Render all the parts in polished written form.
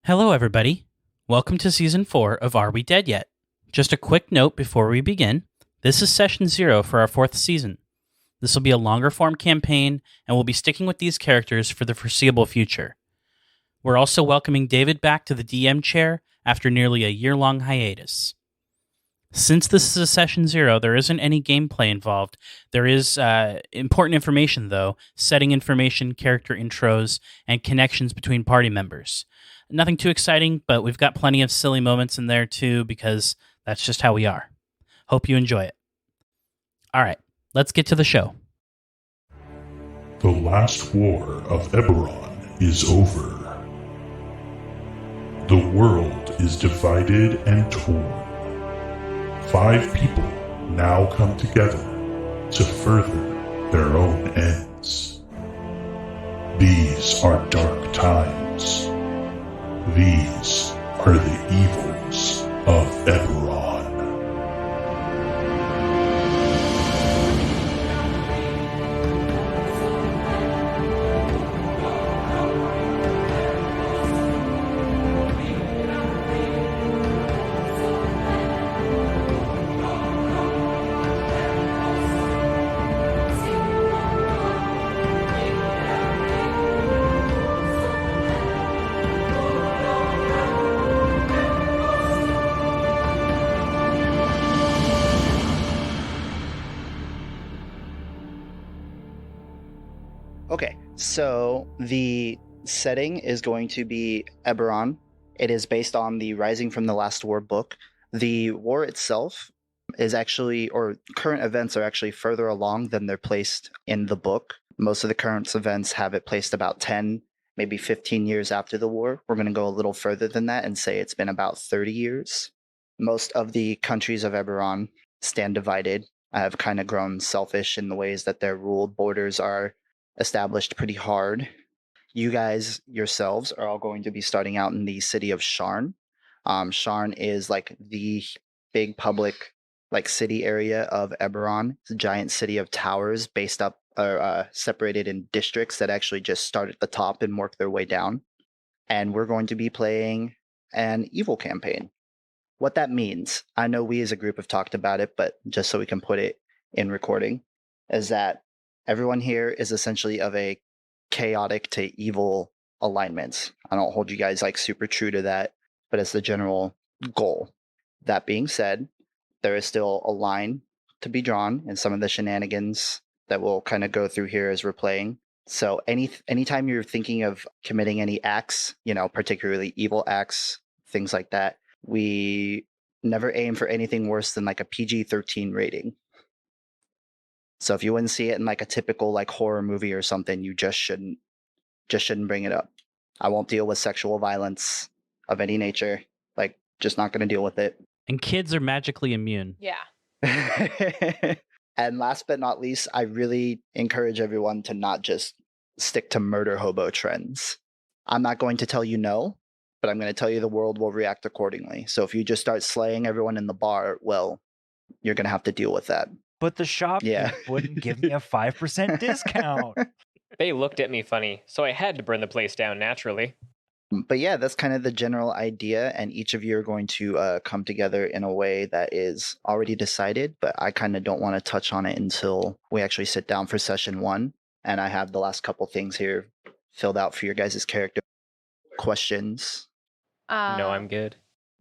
Hello, everybody. Welcome to Season 4 of Are We Dead Yet? Just a quick note before we begin. This is Session 0 for our 4th season. This will be a longer form campaign, and we'll be sticking with these characters for the foreseeable future. We're also welcoming David back to the DM chair after nearly a year-long hiatus. Since this is a Session 0, there isn't any gameplay involved. There is important information, though, setting information, character intros, and connections between party members. Nothing too exciting, but we've got plenty of silly moments in there, too, because that's just how we are. Hope you enjoy it. All right, let's get to the show. The last war of Eberron is over. The world is divided and torn. 5 people now come together to further their own ends. These are dark times. These are the evils of Eberron. Okay, so the setting is going to be Eberron. It is based on the Rising from the Last War book. The war itself is actually, or current events are actually further along than they're placed in the book. Most of the current events have it placed about 10, maybe 15 years after the war. We're going to go a little further than that and say it's been about 30 years. Most of the countries of Eberron stand divided, have kind of grown selfish in the ways that they're ruled. Borders are established pretty hard. You guys yourselves are all going to be starting out in the city of Sharn. Sharn is like the big public city area of Eberron. It's a giant city of towers based up or separated in districts that actually just start at the top and work their way down. And we're going to be playing an evil campaign. What that means, I know we as a group have talked about it, but just so we can put it in recording, is that everyone here is essentially of a chaotic to evil alignment. I don't hold you guys super true to that, but it's the general goal. That being said, there is still a line to be drawn in some of the shenanigans that we'll kind of go through here as we're playing. So anytime you're thinking of committing any acts, particularly evil acts, things like that, we never aim for anything worse than a PG-13 rating. So if you wouldn't see it in a typical horror movie or something, you just shouldn't bring it up. I won't deal with sexual violence of any nature. Just not going to deal with it. And kids are magically immune. Yeah. And last but not least, I really encourage everyone to not just stick to murder hobo trends. I'm not going to tell you no, but I'm going to tell you the world will react accordingly. So if you just start slaying everyone in the bar, well, you're going to have to deal with that. But the shop wouldn't give me a 5% discount. They looked at me funny, so I had to burn the place down naturally. But yeah, that's kind of the general idea, and each of you are going to come together in a way that is already decided, but I kind of don't want to touch on it until we actually sit down for session 1, and I have the last couple things here filled out for your guys' character questions. No, I'm good.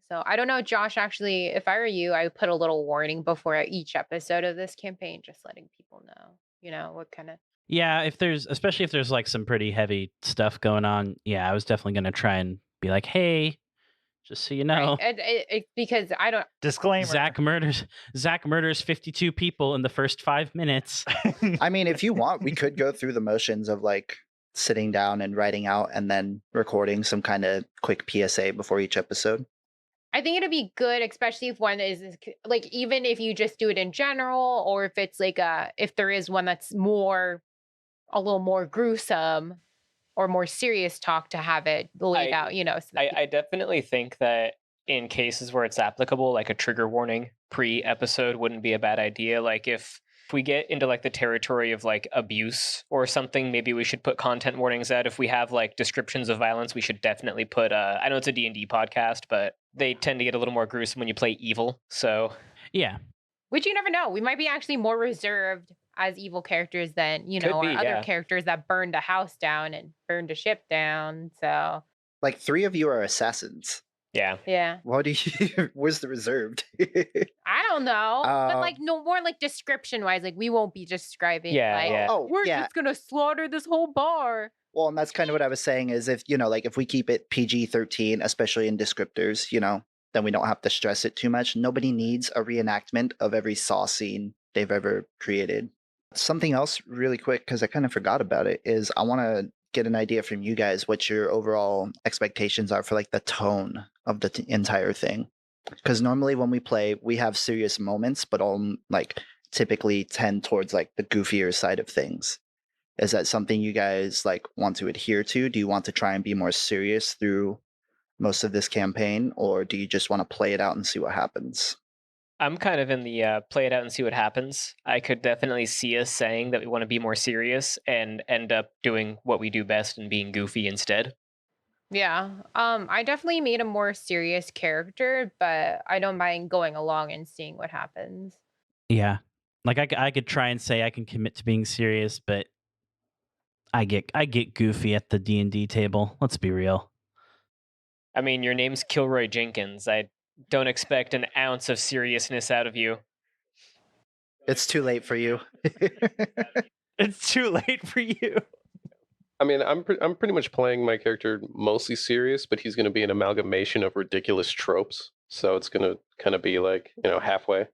So I don't know, Josh, actually, if I were you, I would put a little warning before each episode of this campaign, just letting people know, what kind of... Yeah, especially if there's some pretty heavy stuff going on, I was definitely going to try and be like, hey, just so you know. Right. Because I don't... Disclaimer. Zach murders 52 people in the first 5 minutes. I mean, if you want, we could go through the motions of sitting down and writing out and then recording some kind of quick PSA before each episode. I think it'd be good, especially if one is even if you just do it in general, or if it's if there is one that's a little more gruesome or more serious talk, to have it laid out, So I definitely think that in cases where it's applicable, a trigger warning pre-episode wouldn't be a bad idea. If If we get into like the territory of like abuse or something, maybe we should put content warnings out. If we have like descriptions of violence, we should definitely put I know it's a D&D podcast, but they tend to get a little more gruesome when you play evil. So Yeah. Which you never know. We might be actually more reserved as evil characters than, Could our be, other yeah. characters that burned a house down and burned a ship down. So, Like 3 of you are assassins. yeah. yeah. What do you? Where's the reserved? I don't know. But Um, like no more like description wise, like we won't be describing Yeah, like yeah. Oh, we're yeah. just gonna slaughter this whole bar. Well, and that's kind of what I was saying is if, like if we keep it PG-13, especially in descriptors, then we don't have to stress it too much. Nobody needs a reenactment of every Saw scene they've ever created. Something else really quick, because I kind of forgot about it, is I want to get an idea from you guys what your overall expectations are for like the tone of the entire thing. Because normally when we play, we have serious moments, but all like typically tend towards like the goofier side of things. Is that something you guys like want to adhere to? Do you want to try and be more serious through most of this campaign, or do you just want to play it out and see what happens? I'm kind of in the play it out and see what happens. I could definitely see us saying that we want to be more serious and end up doing what we do best and being goofy instead. Yeah. I definitely made a more serious character, but I don't mind going along and seeing what happens. Yeah. Like I could try and say I can commit to being serious, but I get goofy at the D&D table. Let's be real. I mean, your name's Kilroy Jenkins. I don't expect an ounce of seriousness out of you. It's too late for you. It's too late for you. I mean, I'm pretty much playing my character mostly serious, but he's going to be an amalgamation of ridiculous tropes. So it's going to kind of be like, halfway.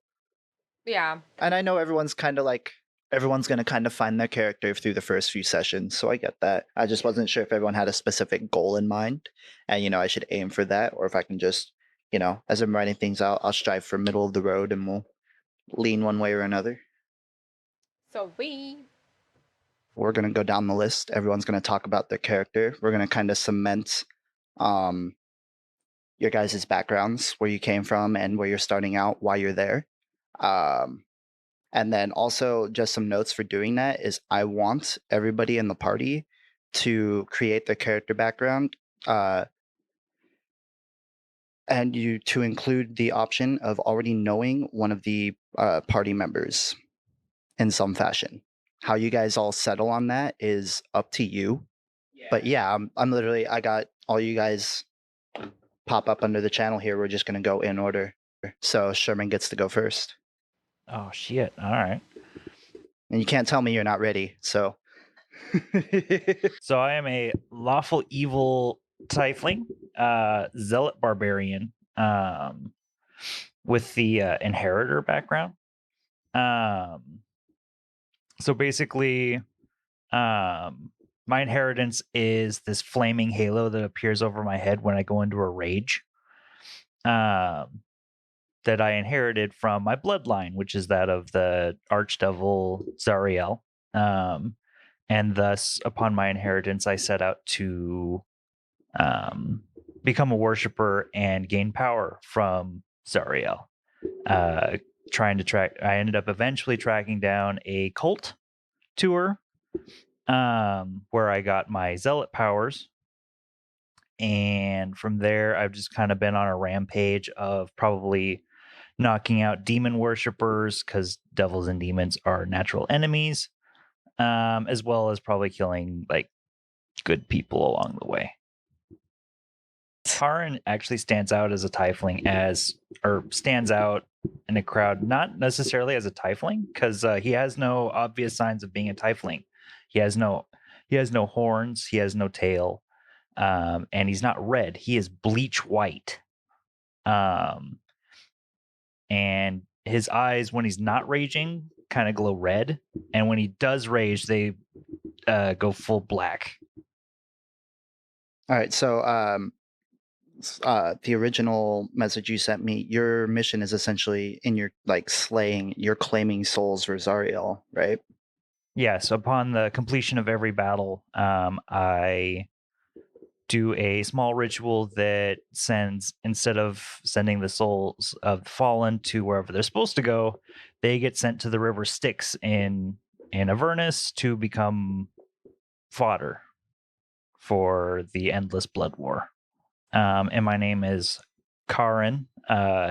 Yeah. And I know everyone's going to kind of find their character through the first few sessions, so I get that. I just wasn't sure if everyone had a specific goal in mind, and I should aim for that, or if I can just, as I'm writing things out, I'll strive for middle of the road, and we'll lean one way or another. So We're going to go down the list. Everyone's going to talk about their character. We're going to kind of cement your guys' backgrounds, where you came from and where you're starting out, why you're there. And then also just some notes for doing that is I want everybody in the party to create their character background and you to include the option of already knowing one of the party members in some fashion. How you guys all settle on that is up to you. Yeah. But yeah, I'm literally, I got all you guys pop up under the channel here. We're just going to go in order. So Sherman gets to go first. Oh, shit. All right. And you can't tell me you're not ready, so. So I am a lawful evil tiefling, zealot barbarian, with the inheritor background. So basically, my inheritance is this flaming halo that appears over my head when I go into a rage. That I inherited from my bloodline, which is that of the archdevil Zariel. And thus, upon my inheritance, I set out to become a worshiper and gain power from Zariel. I ended up eventually tracking down a cult tour where I got my zealot powers. And from there, I've just kind of been on a rampage of probably knocking out demon worshippers, because devils and demons are natural enemies, as well as probably killing like good people along the way. Karin actually stands out as a tiefling stands out in a crowd, not necessarily as a tiefling, because he has no obvious signs of being a tiefling. He has no horns, he has no tail, and he's not red. He is bleach white. And his eyes, when he's not raging, kind of glow red, and when he does rage, they go full black. All right, so the original message you sent me, your mission is essentially in your you're claiming souls for Zariel, right? Yes, upon the completion of every battle, I do a small ritual that sends, instead of sending the souls of the fallen to wherever they're supposed to go, they get sent to the river Styx in Avernus to become fodder for the endless blood war. And my name is Karin,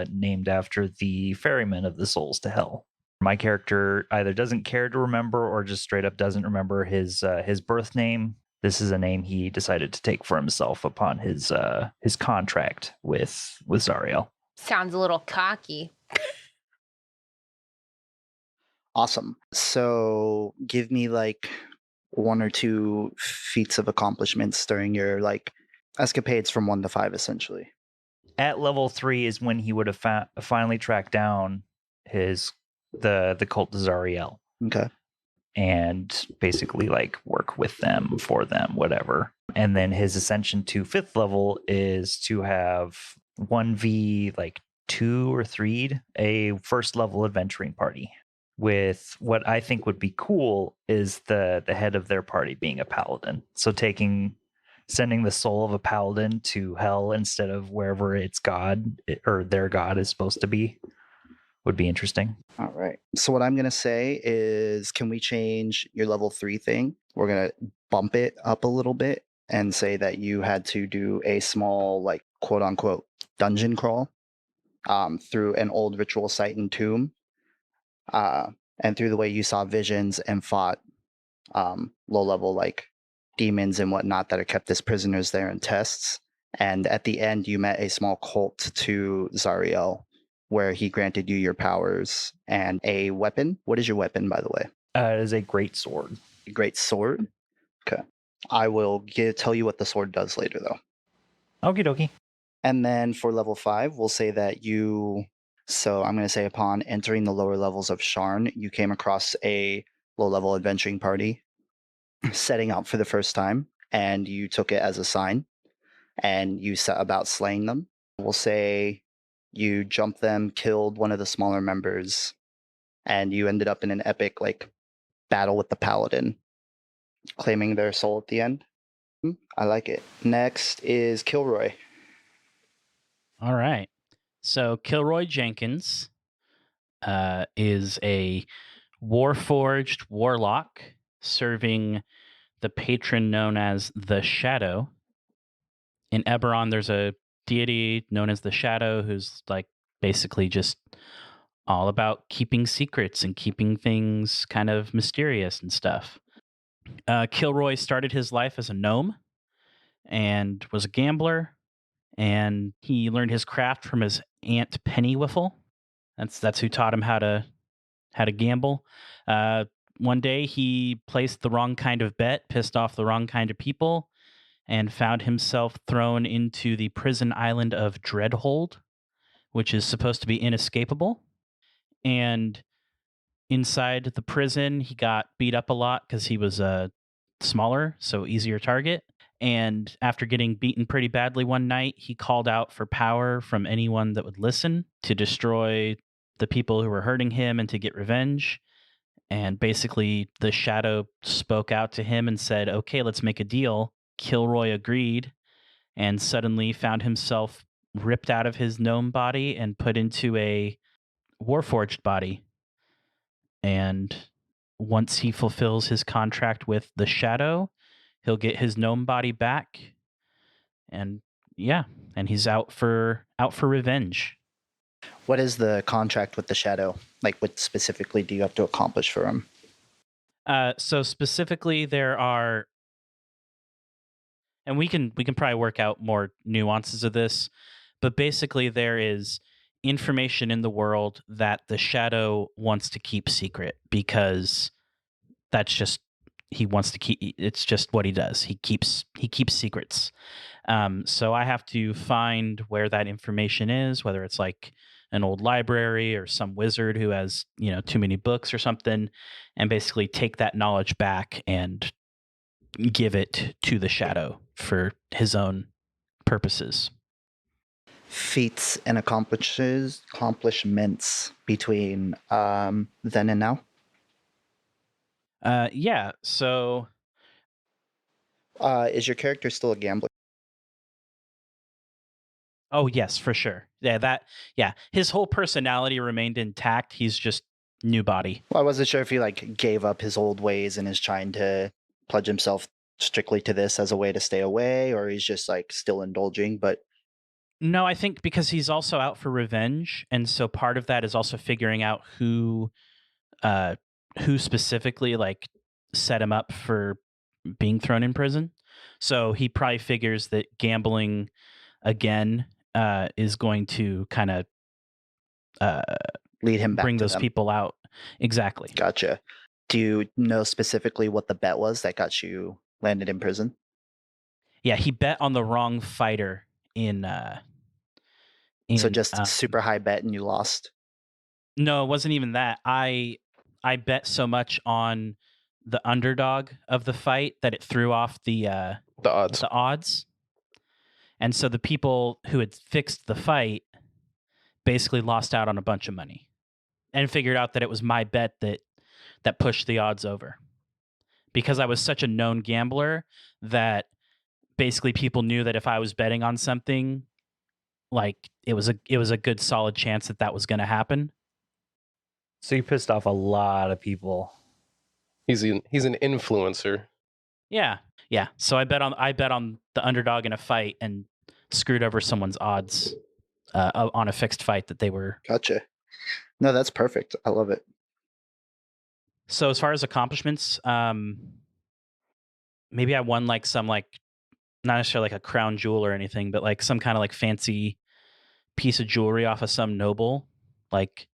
named after the ferryman of the souls to hell. My character either doesn't care to remember or just straight up doesn't remember his birth name. This is a name he decided to take for himself upon his contract with Zariel. Sounds a little cocky. Awesome. So give me like 1 or 2 feats of accomplishments during your like escapades from 1 to 5, essentially. At level 3 is when he would have finally tracked down the cult to Zariel. Okay. And basically like work with them, for them, whatever. And then his ascension to 5th level is to have 1v like 2 or 3 a first level adventuring party, with what I think would be cool is the head of their party being a paladin. So sending the soul of a paladin to hell instead of wherever its god or their god is supposed to be would be interesting. All right. So what I'm going to say is, can we change your level 3 thing? We're going to bump it up a little bit and say that you had to do a small, like, quote unquote, dungeon crawl through an old ritual site and tomb. And through the way you saw visions and fought low level, like, demons and whatnot that are kept as prisoners there in tests. And at the end, you met a small cult to Zariel, where he granted you your powers and a weapon. What is your weapon, by the way? It is a great sword. A great sword? Okay. I will tell you what the sword does later, though. Okie dokie. And then for level 5, we'll say that so I'm going to say upon entering the lower levels of Sharn, you came across a low-level adventuring party setting out for the first time, and you took it as a sign, and you set about slaying them. We'll say you jumped them, killed one of the smaller members, and you ended up in an epic like battle with the paladin, claiming their soul at the end. I like it. Next is Kilroy. All right. So Kilroy Jenkins is a warforged warlock serving the patron known as the Shadow. In Eberron, there's a deity known as the Shadow who's like basically just all about keeping secrets and keeping things kind of mysterious and stuff. Kilroy started his life as a gnome and was a gambler, and he learned his craft from his aunt Pennywiffle. That's who taught him how to gamble. One day he placed the wrong kind of bet, pissed off the wrong kind of people, and found himself thrown into the prison island of Dreadhold, which is supposed to be inescapable. And inside the prison, he got beat up a lot because he was smaller, so easier target. And after getting beaten pretty badly one night, he called out for power from anyone that would listen to destroy the people who were hurting him and to get revenge. And basically, the Shadow spoke out to him and said, okay, let's make a deal. Kilroy agreed and suddenly found himself ripped out of his gnome body and put into a warforged body. And once he fulfills his contract with the Shadow, he'll get his gnome body back. And yeah, and he's out for revenge. What is the contract with the Shadow? Like, what specifically do you have to accomplish for him? So specifically, there are, and we can probably work out more nuances of this, but basically there is information in the world that the Shadow wants to keep secret because that's just he wants to keep. It's just what he does. He keeps secrets. So I have to find where that information is, whether it's like an old library or some wizard who has, too many books or something, and basically take that knowledge back and give it to the Shadow for his own purposes. Feats and accomplishments between then and now? Yeah, so... is your character still a gambler? Oh yes, for sure. Yeah. His whole personality remained intact. He's just new body. Well, I wasn't sure if he like gave up his old ways and is trying to pledge himself strictly to this as a way to stay away, or he's just like still indulging. But No, I think because he's also out for revenge, and so part of that is also figuring out who specifically like set him up for being thrown in prison. So he probably figures that gambling again is going to kind of lead him back bring to those them. people out. Exactly. Gotcha. Do you know specifically what the bet was that got you landed in prison? Yeah, he bet on the wrong fighter in So just super high bet and you lost. No, it wasn't even that. I bet so much on the underdog of the fight that it threw off the odds. The odds. And so the people who had fixed the fight basically lost out on a bunch of money and figured out that it was my bet that pushed the odds over. Because I was such a known gambler that basically people knew that if I was betting on something, like it was a good solid chance that was going to happen. So you pissed off a lot of people. He's an influencer. Yeah. So I bet on the underdog in a fight and screwed over someone's odds on a fixed fight that they were. Gotcha. No, that's perfect. I love it. So as far as accomplishments, maybe I won like some like not necessarily like a crown jewel or anything, but like some kind of like fancy piece of jewelry off of some noble, like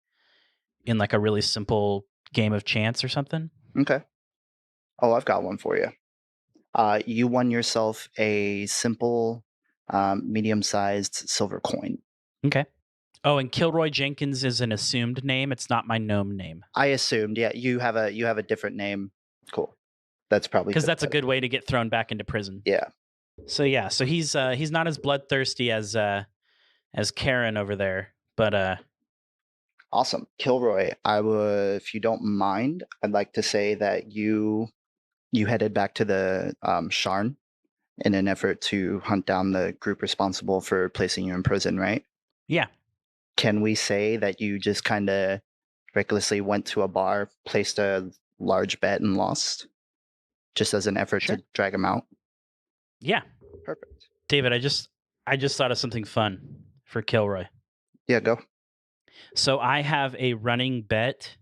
in like a really simple game of chance or something. Okay. Oh, I've got one for you. You won yourself a simple, medium-sized silver coin. Okay. Oh, and Kilroy Jenkins is an assumed name. It's not my gnome name. I assumed. Yeah, you have a different name. Cool. That's probably because that's a good way to get thrown back into prison. Yeah. So he's not as bloodthirsty as Karen over there, but awesome. Kilroy, if you don't mind, I'd like to say that you headed back to the Sharn in an effort to hunt down the group responsible for placing you in prison, right? Yeah. Can we say that you just kind of recklessly went to a bar, placed a large bet, and lost, just as an effort to drag him out? Yeah. Perfect. David, I just thought of something fun for Kilroy. Yeah, go. So I have a running bet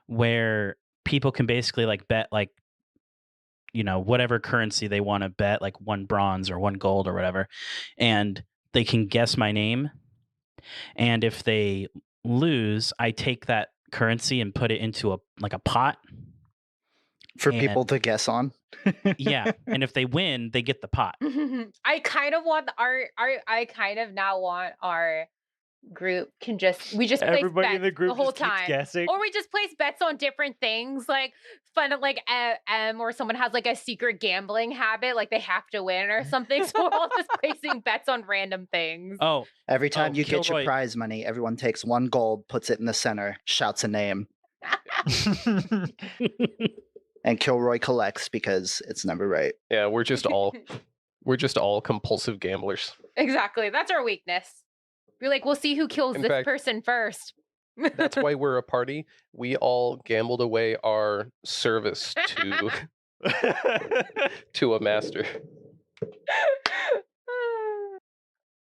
where people can basically like bet like, you know, whatever currency they want to bet, like 1 bronze or 1 gold or whatever, and they can guess my name. And if they lose, I take that currency and put it into a pot for people to guess on. Yeah, and if they win, they get the pot. I kind of want now want our group can just place everybody bets in the group the whole just keeps time, guessing. or we just place bets on different things, like fun, like or someone has like a secret gambling habit, like they have to win or something. So we're all just placing bets on random things. Oh, every time you Kilroy. get your prize money, everyone takes 1 gold, puts it in the center, shouts a name. And Kilroy collects because it's never right. Yeah, we're just all compulsive gamblers. Exactly. That's our weakness. We're like, we'll see who kills In this fact, person first. That's why we're a party. We all gambled away our service to a master.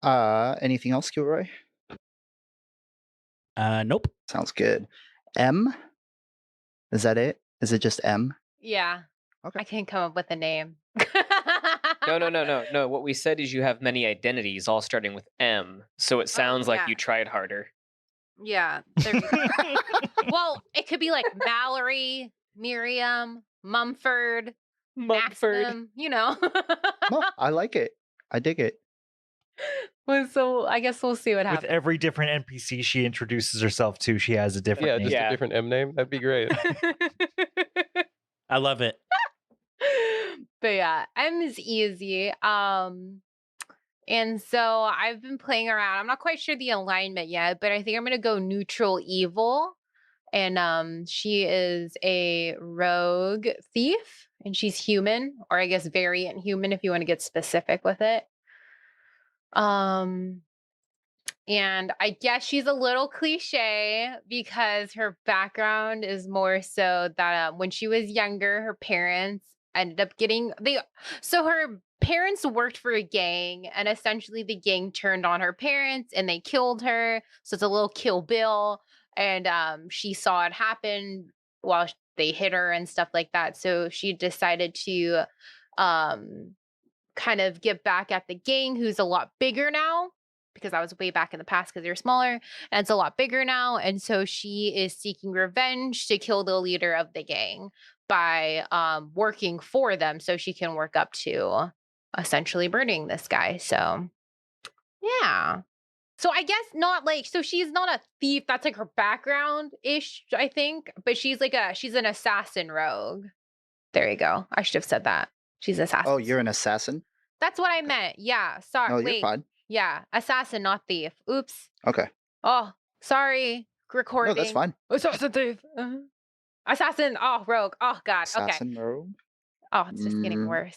Anything else, Kilroy? Nope. Sounds good. M? Is that it? Is it just M? Yeah. Okay. I can't come up with a name. No. What we said is you have many identities, all starting with M. So it sounds like you tried harder. Yeah. Well, it could be like Mallory, Miriam, Mumford, Maxim, you know. No, I like it. I dig it. Well, so I guess we'll see what happens. With every different NPC she introduces herself to, she has a different name. A different M name. That'd be great. I love it. But yeah, M is easy. And so I've been playing around. I'm not quite sure the alignment yet, but I think I'm gonna go neutral evil. And she is a rogue thief, and she's human, or I guess variant human if you want to get specific with it. And I guess she's a little cliche because her background is more so that when she was younger, her parents ended up so her parents worked for a gang, and essentially the gang turned on her parents and they killed her. So it's a little Kill Bill, and she saw it happen while they hit her and stuff like that. So she decided to kind of get back at the gang, who's a lot bigger now, because I was way back in the past because they're smaller, and it's a lot bigger now. And so she is seeking revenge to kill the leader of the gang by working for them so she can work up to essentially murdering this guy. So yeah. So I guess not like, so she's not a thief. That's like her background ish, I think. But she's an assassin rogue. There you go. I should have said that. She's an assassin. Oh, you're an assassin? That's what I meant. Yeah. Sorry. No, you're Wait. fine. Yeah. Assassin, not thief. Oops. Okay. Oh, sorry. Recording. No, that's fine. Assassin thief. Assassin. Oh, rogue. Oh, God. Assassin rogue? Oh, it's just getting worse.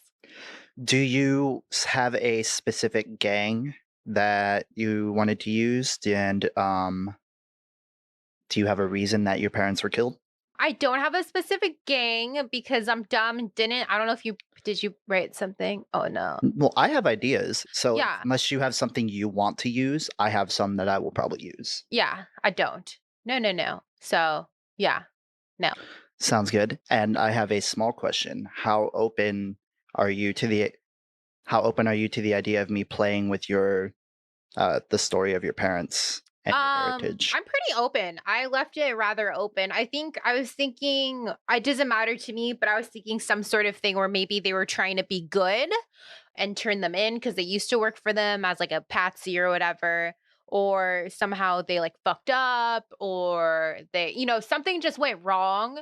Do you have a specific gang that you wanted to use? And do you have a reason that your parents were killed? I don't have a specific gang because I'm dumb and I don't know if did you write something? Oh, no. Well, I have ideas. So Yeah. unless you have something you want to use, I have some that I will probably use. Yeah, I don't. No. So, yeah, no. Sounds good. And I have a small question. How open are you to the idea of me playing with your the story of your parents and your heritage? I'm pretty open. I left it rather open. I was thinking it doesn't matter to me, but I was thinking some sort of thing where maybe they were trying to be good and turn them in because they used to work for them as like a patsy or whatever. Or somehow they like fucked up, or they, something just went wrong.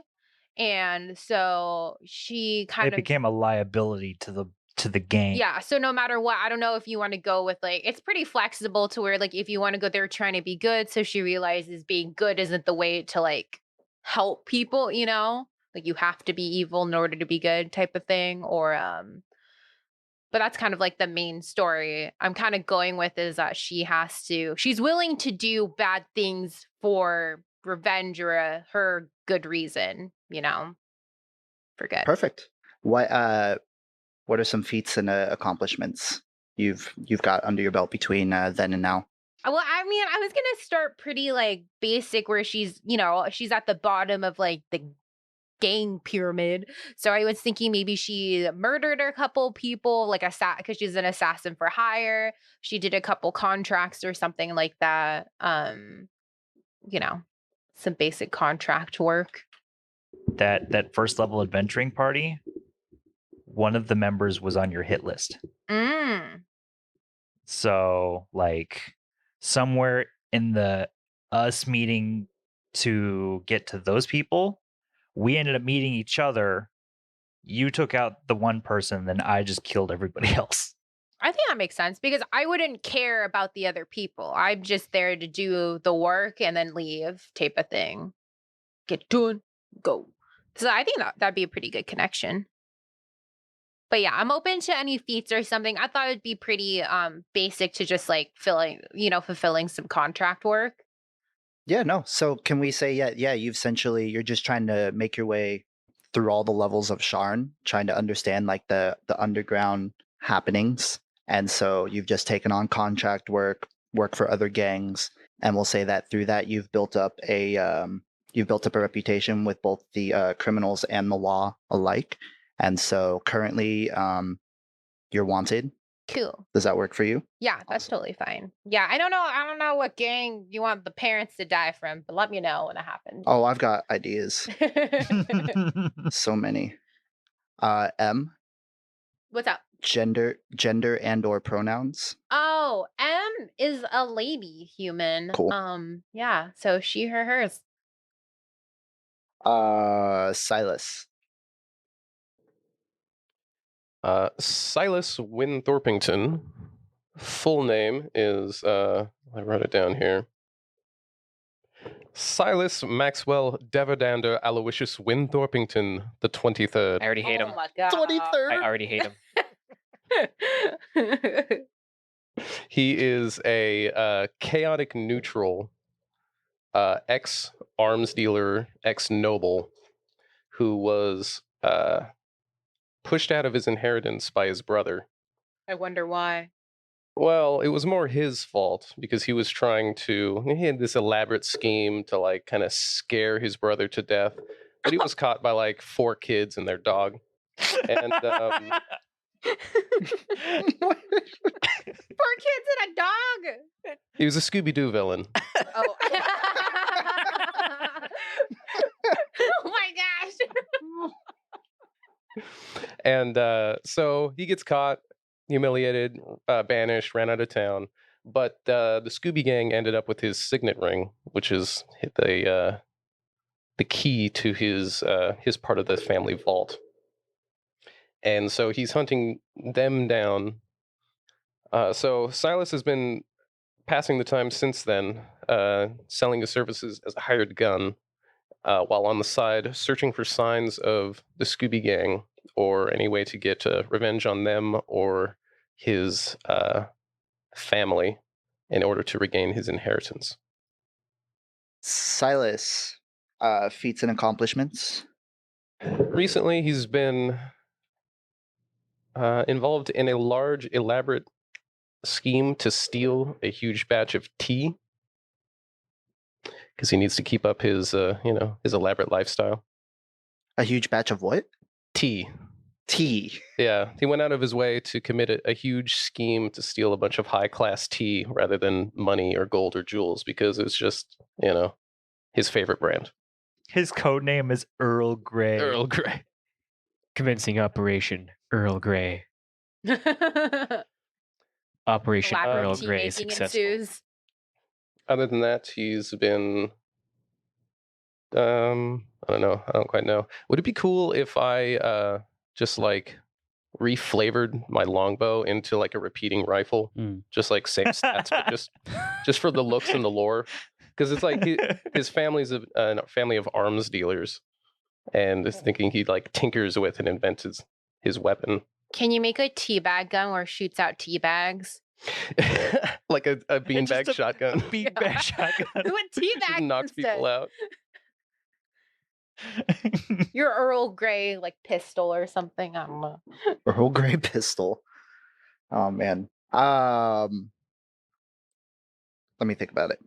And so she It became a liability to the gang. Yeah. So no matter what, I don't know if you want to go with like, it's pretty flexible to where like if you want to go there trying to be good. So she realizes being good isn't the way to like help people, like you have to be evil in order to be good type of thing. Or, but that's kind of like the main story I'm kind of going with is that she's willing to do bad things for revenge or her good reason, for good. Perfect. What are some feats and accomplishments you've got under your belt between then and now? Well, I mean, I was gonna start pretty like basic, where she's at the bottom of like the gang pyramid. So I was thinking maybe she murdered a couple people, like because she's an assassin for hire. She did a couple contracts or something like that. Some basic contract work. That first level adventuring party, one of the members was on your hit list. So like somewhere in the us meeting to get to those people, we ended up meeting each other. You took out the one person, then I just killed everybody else. I think that makes sense because I wouldn't care about the other people. I'm just there to do the work and then leave type of thing. Get done, go. So I think that'd be a pretty good connection. But yeah, I'm open to any feats or something. I thought it'd be pretty basic to just like fulfilling some contract work. Yeah, no. So can we say, you're just trying to make your way through all the levels of Sharn, trying to understand like the underground happenings. And so you've just taken on contract work for other gangs. And we'll say that through that, you've built up a reputation with both the criminals and the law alike. And so currently you're wanted. Cool. Does that work for you? Yeah, that's totally fine. Yeah, I don't know what gang you want the parents to die from, but let me know when it happens. Oh, I've got ideas. So many. M. What's up? Gender and or pronouns. Oh, M is a lady human. Cool. Yeah, so she, her, hers. Silas. Silas Winthorpington. Full name is, I wrote it down here. Silas Maxwell Deverdander Aloysius Winthorpington, the 23rd. I already hate him. Oh my god. 23rd. I already hate him. He is a chaotic neutral, ex-arms dealer, ex-noble, who was pushed out of his inheritance by his brother. I wonder why. Well, it was more his fault because he was he had this elaborate scheme to like kind of scare his brother to death, but he was caught by like 4 kids and their dog. And Poor kids and a dog. he was a Scooby-Doo villain. Oh. Oh my gosh. And so he gets caught, humiliated, banished, ran out of town. But the Scooby Gang ended up with his signet ring, which is the key to his part of the family vault. And so he's hunting them down. So Silas has been passing the time since then, selling his services as a hired gun, while on the side searching for signs of the Scooby Gang or any way to get revenge on them or his family in order to regain his inheritance. Silas, feats and accomplishments. Recently, he's been involved in a large, elaborate scheme to steal a huge batch of tea because he needs to keep up his, his elaborate lifestyle. A huge batch of what? Tea. Tea. Yeah, he went out of his way to commit a huge scheme to steal a bunch of high-class tea rather than money or gold or jewels because it's just, his favorite brand. His code name is Earl Grey. Earl Grey. Commencing Operation Earl Grey. Operation Elaborate Earl tea Grey making successful. ensues. Other than that, he's been... I don't know. I don't quite know. Would it be cool if I just like reflavored my longbow into like a repeating rifle? Just like same stats, but just for the looks and the lore. Because it's like his family's a family of arms dealers, and is thinking he like tinkers with and invents his weapon. Can you make a tea bag gun where it shoots out tea bags? Like a beanbag shotgun. Beanbag shotgun. With tea bags Knocks instead. people out. Your Earl Grey like pistol or something. I don't know. Earl Grey pistol. Oh man. Let me think about it.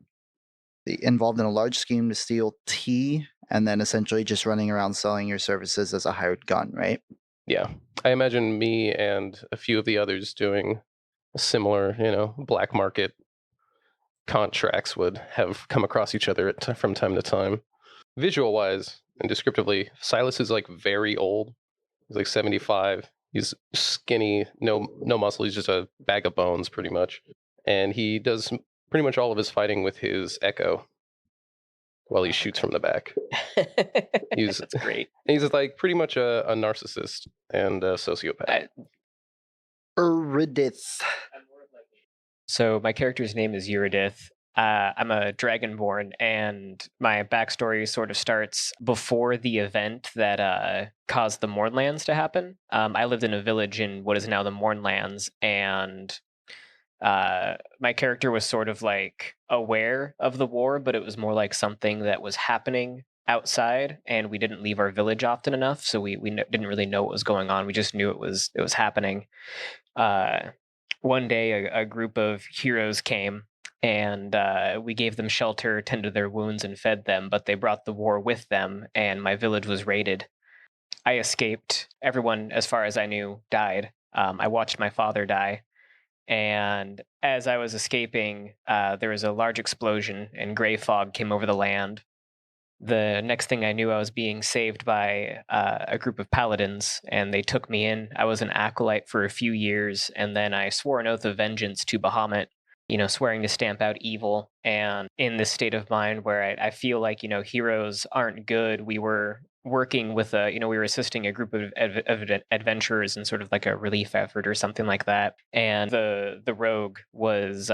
Involved in a large scheme to steal tea, and then essentially just running around selling your services as a hired gun, right? Yeah, I imagine me and a few of the others doing similar, black market contracts would have come across each other from time to time. Visual-wise and descriptively, Silas is like very old. He's like 75. He's skinny, no muscle. He's just a bag of bones, pretty much. And he does pretty much all of his fighting with his echo while he shoots from the back. That's great. He's like pretty much a narcissist and a sociopath. Eurydice. So my character's name is Eurydice. I'm a dragonborn, and my backstory sort of starts before the event that caused the Mournlands to happen. I lived in a village in what is now the Mournlands, and my character was sort of like aware of the war, but it was more like something that was happening outside, and we didn't leave our village often enough, so we didn't really know what was going on. We just knew it was happening. One day, a group of heroes came, and we gave them shelter, tended their wounds, and fed them, but they brought the war with them, and my village was raided. I escaped. Everyone, as far as I knew, died. I watched my father die. And as I was escaping, there was a large explosion, and gray fog came over the land. The next thing I knew, I was being saved by a group of paladins, and they took me in. I was an acolyte for a few years, and then I swore an oath of vengeance to Bahamut, swearing to stamp out evil. And in this state of mind where I feel like, heroes aren't good, we were working with we were assisting a group of adventurers in sort of like a relief effort or something like that. And the rogue was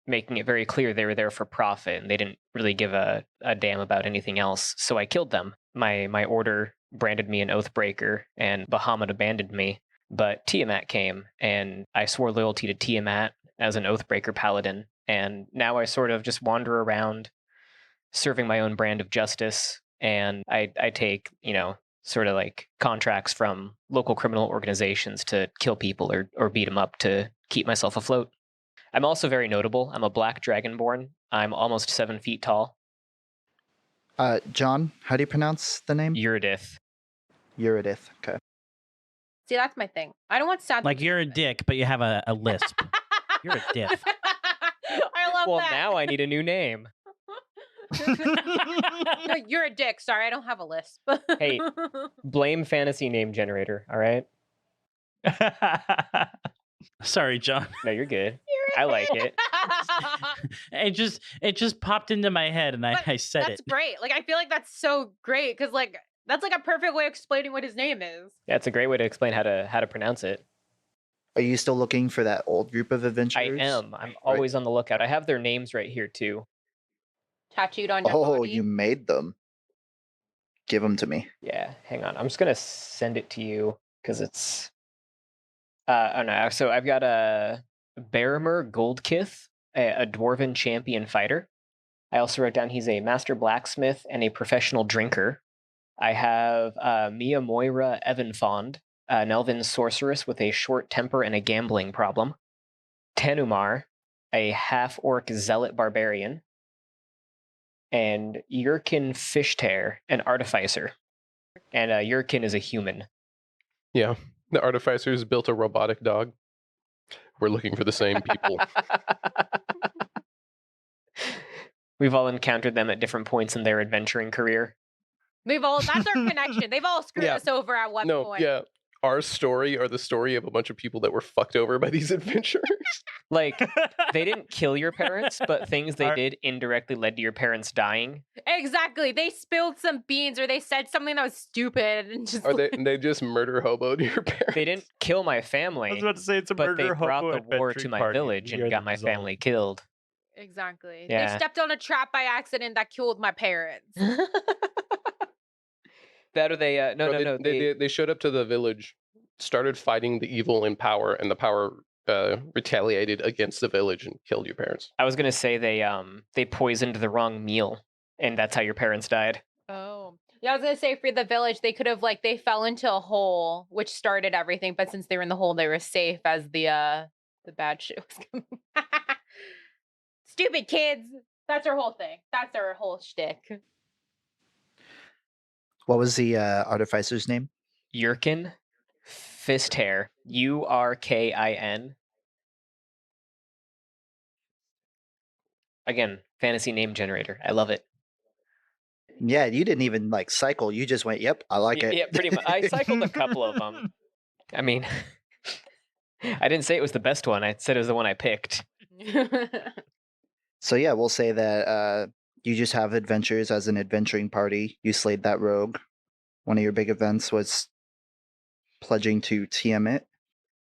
making it very clear they were there for profit, and they didn't really give a damn about anything else. So I killed them. My order branded me an oathbreaker, and Bahamut abandoned me. But Tiamat came, and I swore loyalty to Tiamat. as an Oathbreaker paladin, and now I sort of just wander around serving my own brand of justice, and I take, sort of like contracts from local criminal organizations to kill people or beat them up to keep myself afloat. I'm also very notable. I'm a black dragonborn. I'm almost 7 feet tall. John, how do you pronounce the name? Eurydice. Eurydice. Okay. See, that's my thing. I don't want sad. Like you're a dick, but you have a lisp. You're a diff. I love Well, that. now I need a new name. No, you're a dick. Sorry, I don't have a lisp. Hey. Blame fantasy name generator, all right? Sorry, John. No, you're good. I like it. It just popped into my head, and I said That's it. great. Like, I feel like that's so great because, like, that's like a perfect way of explaining what his name is. Yeah, it's a great way to explain how to pronounce it. Are you still looking for that old group of I adventurers? am. I'm always on the lookout. I have their names right here too. Tattooed on your Oh, body. you made them. Give them to me. Yeah, hang on. I'm just gonna send it to you because it's. Oh no! So I've got a Baramer Goldkith, a dwarven champion fighter. I also wrote down he's a master blacksmith and a professional drinker. I have Mia Moira Evanfond, an elven sorceress with a short temper and a gambling problem. Tanumar, a half-orc zealot barbarian. And Yurkin Fishtair, an artificer. And Yurkin is a human. Yeah. The artificers built a robotic dog. We're looking for the same people. We've all encountered them at different points in their adventuring career. That's our connection. They've all screwed us over at one point. Yeah. Our story are the story of a bunch of people that were fucked over by these adventurers. Like, they didn't kill your parents, but things they did indirectly led to your parents dying. Exactly. They spilled some beans or they said something that was stupid and just Or they just murder hoboed your parents. They didn't kill my family. I was about to say it's a but murder they brought hobo the war to adventuring my party. village You're and the got my result. family killed. Exactly. Yeah. They stepped on a trap by accident that killed my parents. That or they no. They showed up to the village, started fighting the evil in power, and the power retaliated against the village and killed your parents. I was gonna say they poisoned the wrong meal, and that's how your parents died. Oh. Yeah, I was gonna say for the village, they could have they fell into a hole, which started everything, but since they were in the hole, they were safe as the bad shit was coming. Stupid kids. That's our whole thing. That's our whole shtick. What was the artificer's name? Yurkin Fisthair. Urkin. Again, fantasy name generator. I love it. Yeah, you didn't even cycle. You just went, "Yep, I like it." Yeah, pretty much. I cycled a couple of them. I mean, I didn't say it was the best one. I said it was the one I picked. So yeah, we'll say that you just have adventures as an adventuring party. You slayed that rogue. One of your big events was pledging to TM it.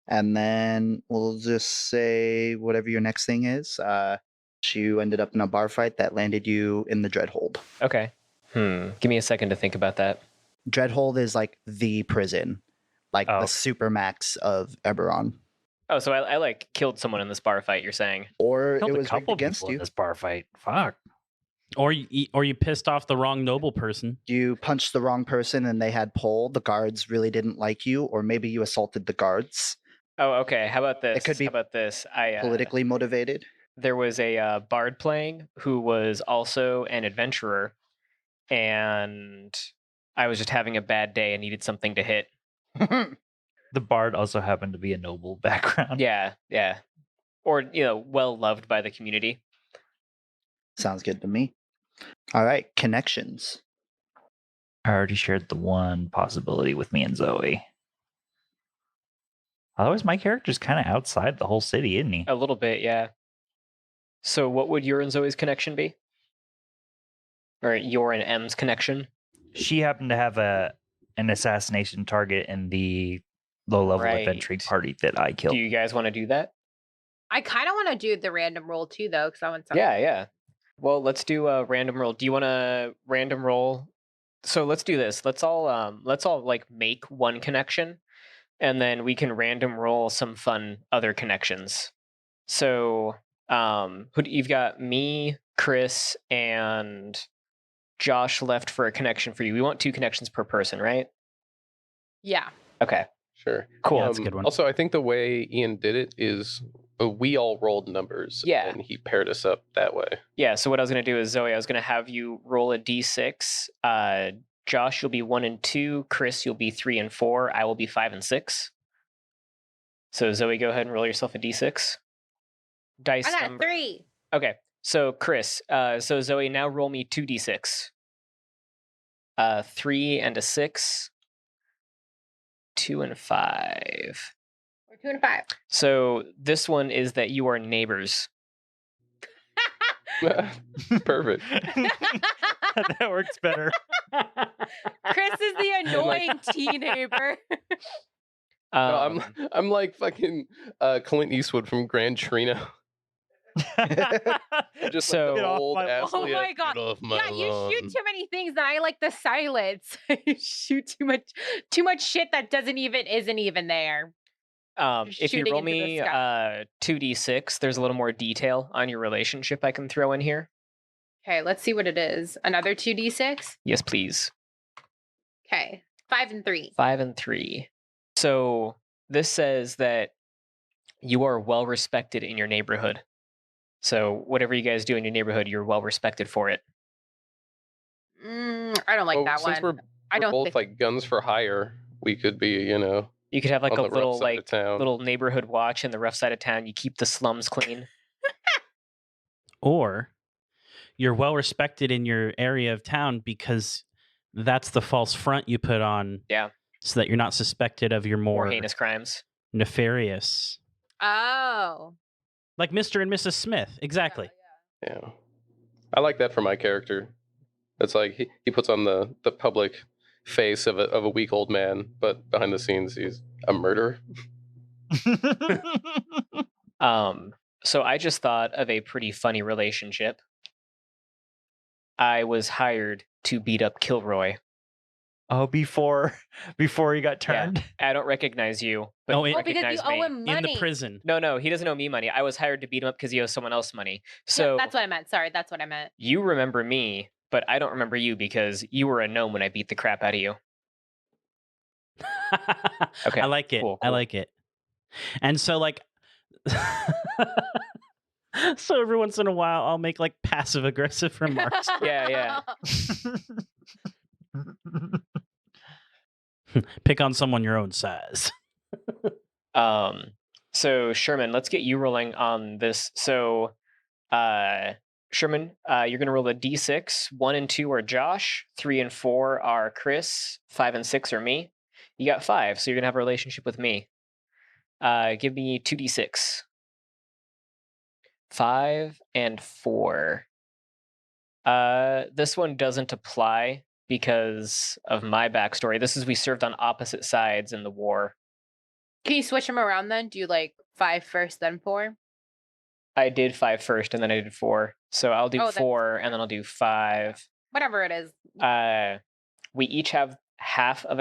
And then we'll just say whatever your next thing is. You ended up in a bar fight that landed you in the Dreadhold. Okay. Give me a second to think about that. Dreadhold is the prison, the supermax of Eberron. Oh, so I killed someone in this bar fight, you're saying? Or Killed it a was rigged couple against people in you. this bar fight. Fuck. Or you pissed off the wrong noble person. You punched the wrong person and they had pull. The guards really didn't like you, or maybe you assaulted the guards. Oh, okay. How about this? It could be How about this? Politically motivated. There was a bard playing who was also an adventurer, and I was just having a bad day and needed something to hit. The bard also happened to be a noble background. Yeah. Or, well loved by the community. Sounds good to me. All right, connections. I already shared the one possibility with me and Zoe. Otherwise, my character's kind of outside the whole city, isn't he? A little bit, yeah. So what would your and Zoe's connection be? Or your and M's connection? She happened to have an assassination target in the low-level Right. adventuring party that I killed. Do you guys want to do that? I kind of want to do the random roll too, though, because I want something. Yeah. Well, let's do a random roll. Do you want to random roll? So let's do this. Let's all make one connection, and then we can random roll some fun other connections. So, you've got me, Chris, and Josh left for a connection for you. We want 2 connections per person, right? Yeah. Okay. Sure. Cool. Yeah, that's a good one. Also, I think the way Ian did it is we all rolled numbers. Yeah. And he paired us up that way. Yeah, so what I was going to do is, Zoe, I was going to have you roll a d6. Josh, you'll be 1 and 2. Chris, you'll be 3 and 4. I will be 5 and 6. So, Zoe, go ahead and roll yourself a d6. Dice I got number. a 3. Okay, so Chris, so Zoe, now roll me 2 d6. 3 and a 6. 2 and 5. We're 2 and 5. So this one is that you are neighbors. Perfect. That works better. Chris is the annoying teen neighbor. No, I'm like fucking Clint Eastwood from Gran Torino. Just So- like Get the off old my ass. lawn. Oh my God. Get off my Yeah, you lawn. shoot too many things, and I like the silence. You shoot too much shit that isn't even there. If you shooting roll into the me sky. 2d6, there's a little more detail on your relationship I can throw in here. Okay, let's see what it is. Another 2d6. Yes, please. Okay, 5 and 3. 5 and 3. So this says that you are well respected in your neighborhood. So whatever you guys do in your neighborhood, you're well respected for it. I don't like Well, that since one. we're I don't both think. like guns for hire, we could be, you know, You could have like on a the rough little side of town. little neighborhood watch in the rough side of town. You keep the slums clean. Or you're well respected in your area of town because that's the false front you put on. Yeah. So that you're not suspected of your More more heinous crimes. nefarious. Oh. Like Mr. and Mrs. Smith. Exactly. Yeah. I like that for my character. It's like he puts on the public face of a weak old man, but behind the scenes he's a murderer. So I just thought of a pretty funny relationship. I was hired to beat up Kilroy. Oh, before he got turned. I don't recognize you, but Oh, you it- Oh, because you recognize owe me. him money. In the prison. No, he doesn't owe me money. I was hired to beat him up because he owes someone else money. So Yep, that's what I meant. Sorry, that's what I meant. you remember me, but I don't remember you because you were a gnome when I beat the crap out of you. Okay, I like it. cool, I cool. like it. And so, like, so every once in a while, I'll make like passive aggressive remarks. Yeah. Pick on someone your own size. So Sherman, let's get you rolling on this. So, Sherman, you're gonna roll a d6. 1 and 2 are Josh. 3 and 4 are Chris. 5 and 6 are me. You got 5, so you're gonna have a relationship with me. Give me 2d6. 5 and 4. This one doesn't apply because of my backstory. This is we served on opposite sides in the war. Can you switch them around then? Do like 5 first, then 4? I did 5 first, and then I did 4. So I'll do Oh, that's 4, and then I'll do 5. Whatever it is. We each have half of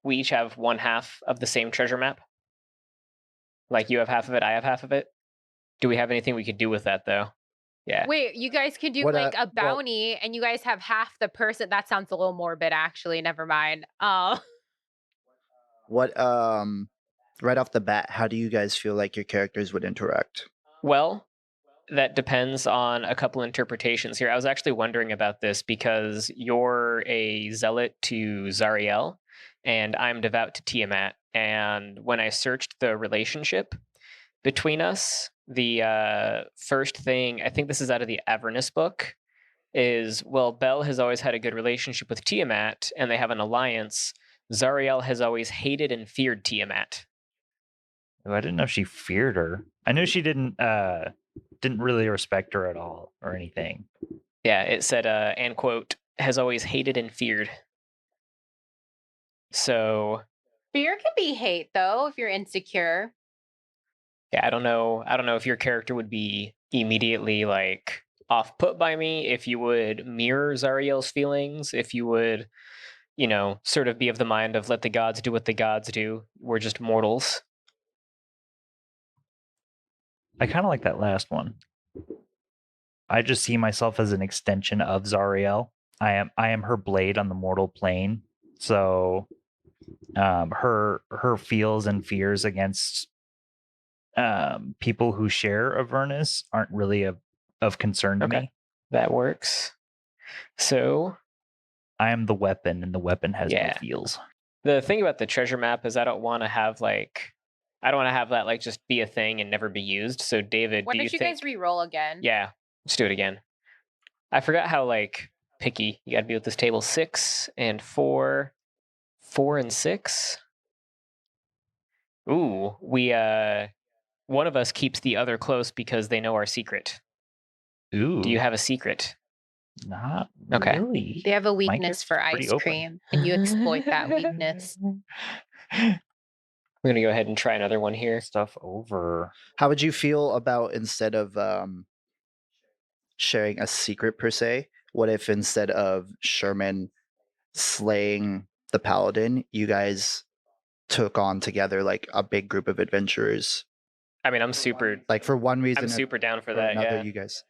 we each have 1/2 of the same treasure map. Like you have half of it, I have half of it. Do we have anything we could do with that though? Yeah. Wait, you guys could do What, like a well- bounty, and you guys have half the person. That sounds a little morbid, actually. Never mind. What right off the bat, how do you guys feel like your characters would interact? Well, that depends on a couple interpretations here. I was actually wondering about this because you're a zealot to Zariel, and I'm devout to Tiamat. And when I searched the relationship between us, the first thing, I think this is out of the Avernus book, is, well, Bel has always had a good relationship with Tiamat, and they have an alliance. Zariel has always hated and feared Tiamat. Oh, I didn't know she feared her. I knew she didn't really respect her at all or anything. Yeah, it said, and quote, has always hated and feared. So, Fear can be hate, though, if you're insecure. yeah, I don't know if your character would be immediately like off put by me, if you would mirror Zariel's feelings, if you would, sort of be of the mind of let the gods do what the gods do. We're just mortals. I kind of like that last one. I just see myself as an extension of Zariel. I am her blade on the mortal plane. So her feels and fears against people who share Avernus aren't really of concern to me. That works. So I am the weapon, and the weapon has no Yeah. feels. the thing about the treasure map is I don't want to have that like just be a thing and never be used. So David, Why do don't you you think? guys re-roll again? Yeah, let's do it again. I forgot how like picky you got to be with this table. 6 and 4, 4 and 6. Ooh, we one of us keeps the other close because they know our secret. Ooh, Do you have a secret? not Okay. really? They have a Mine weakness gets for pretty ice open. cream, and you exploit that weakness. I'm gonna go ahead and try another one here. Stuff over. How would you feel about, instead of sharing a secret per se, what if instead of Sherman slaying the paladin, you guys took on together like a big group of adventurers? I mean, I'm super Like for one reason I'm super down for or that. another, Yeah. you guys,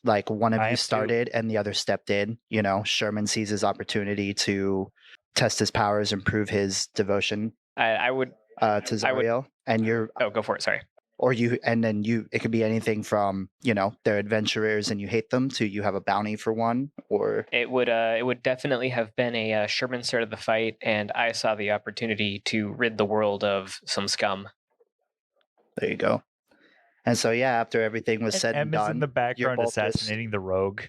like one of I you am too. started and the other stepped in. You know, Sherman sees his opportunity to test his powers and prove his devotion I would. to I would- Zariel, and you're Oh, go for it. Sorry. or you, and then you, it could be anything from, you know, they're adventurers and you hate them to you have a bounty for one, or It would definitely have been a Sherman started the fight, and I saw the opportunity to rid the world of some scum. there you go. And so yeah, after everything was said and M is in done, the you're background both just, assassinating the rogue.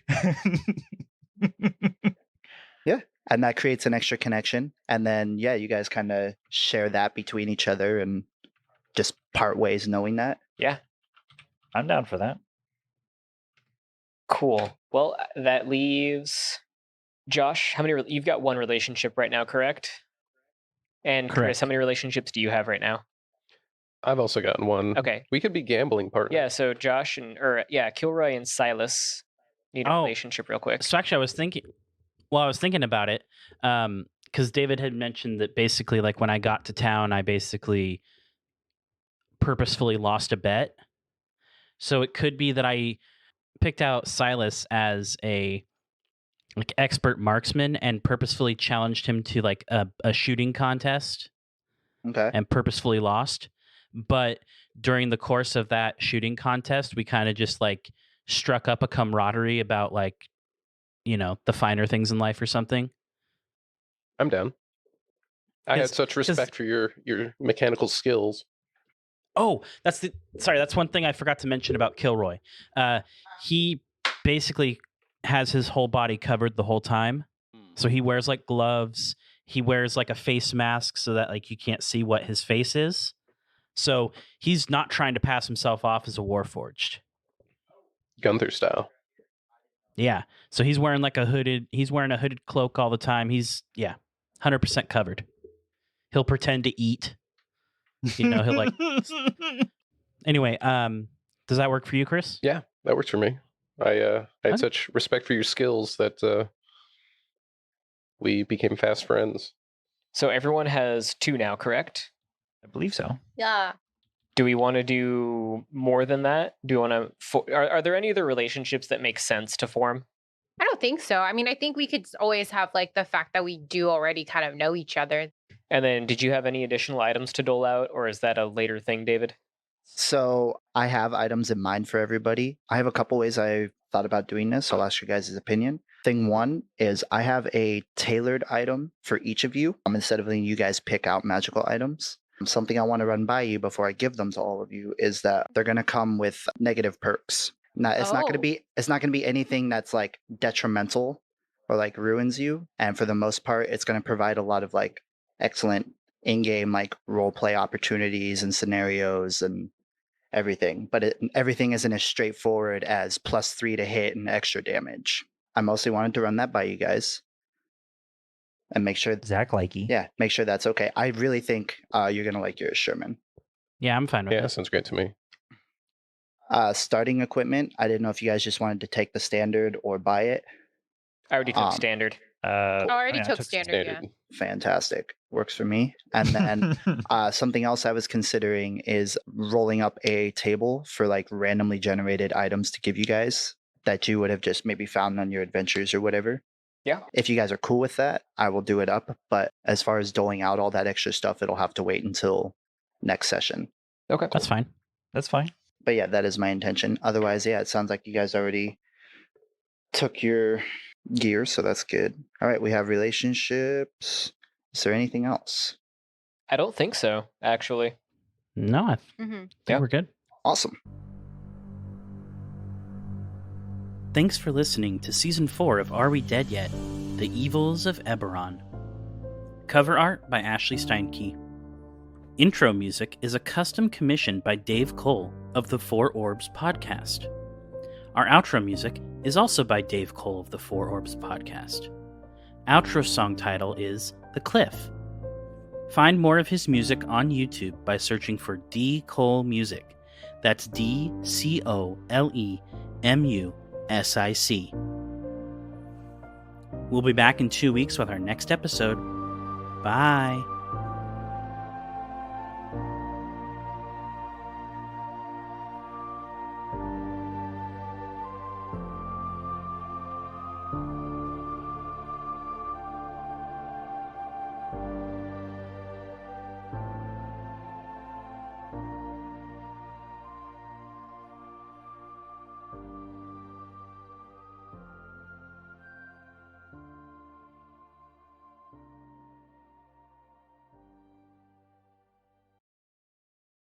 and that creates an extra connection. And then yeah, you guys kind of share that between each other and just part ways knowing that. Yeah. I'm down for that. Cool. Well, that leaves Josh. How many? You've got one relationship right now, correct? And Chris, Correct. how many relationships do you have right now? I've also gotten one. Okay. We could be gambling partners. Yeah. So Josh Kilroy and Silas need a Oh, relationship real quick. So actually, I was thinking about it, because David had mentioned that basically, like when I got to town, I basically purposefully lost a bet. So it could be that I picked out Silas as a like expert marksman and purposefully challenged him to like a shooting contest Okay. and purposefully lost. But during the course of that shooting contest, we kind of just like struck up a camaraderie about like, you know, the finer things in life or something. I'm down. I had 'Cause- such respect for your mechanical skills. Oh, that's one thing I forgot to mention about Kilroy. He basically has his whole body covered the whole time. So he wears like gloves. He wears like a face mask so that like you can't see what his face is. So he's not trying to pass himself off as a warforged. Gunther style. Yeah. So he's wearing like a hooded cloak all the time. He's 100% covered. He'll pretend to eat. You know, he'll like Anyway, does that work for you, Chris? Yeah, that works for me. I had Okay. such respect for your skills that we became fast friends. So everyone has 2 now, correct? I believe so. Yeah. Do we want to do more than that? Do you want to? Are there any other relationships that make sense to form? I don't think so. I mean, I think we could always have like the fact that we do already kind of know each other. And then, did you have any additional items to dole out, or is that a later thing, David? So I have items in mind for everybody. I have a couple ways I thought about doing this. I'll ask you guys' opinion. Thing one is I have a tailored item for each of you. Instead of letting you guys pick out magical items. Something I want to run by you before I give them to all of you is that they're going to come with negative perks. Now, it's not going to be anything that's like detrimental or like ruins you. And for the most part, it's going to provide a lot of like excellent in-game like role play opportunities and scenarios and everything. But everything isn't as straightforward as +3 to hit and extra damage. I mostly wanted to run that by you guys and make sure Zach likey. yeah, make sure that's okay. I really think you're gonna like yours, Sherman. Yeah, I'm fine with Yeah, it. sounds great to me. Starting equipment, I didn't know if you guys just wanted to take the standard or buy it. I already took standard. I already yeah, took standard, yeah. Fantastic. Works for me. And then something else I was considering is rolling up a table for like randomly generated items to give you guys that you would have just maybe found on your adventures or whatever. Yeah. If you guys are cool with that, I will do it up. But as far as doling out all that extra stuff, it'll have to wait until next session. Okay. That's fine. That's fine. But yeah, that is my intention. Otherwise, yeah, it sounds like you guys already took your gear, so that's good. All right, we have relationships. Is there anything else? I don't think so, actually. No, I Mm-hmm. think Yeah. we're good. Awesome. Thanks for listening to Season 4 of Are We Dead Yet? The Evils of Eberron. Cover art by Ashley Steinke. Intro music is a custom commissioned by Dave Cole of the Four Orbs podcast. Our outro music is also by Dave Cole of the Four Orbs podcast. Outro song title is The Cliff. Find more of his music on YouTube by searching for D. Cole Music. That's DCOLEMUSIC. We'll be back in 2 weeks with our next episode. Bye.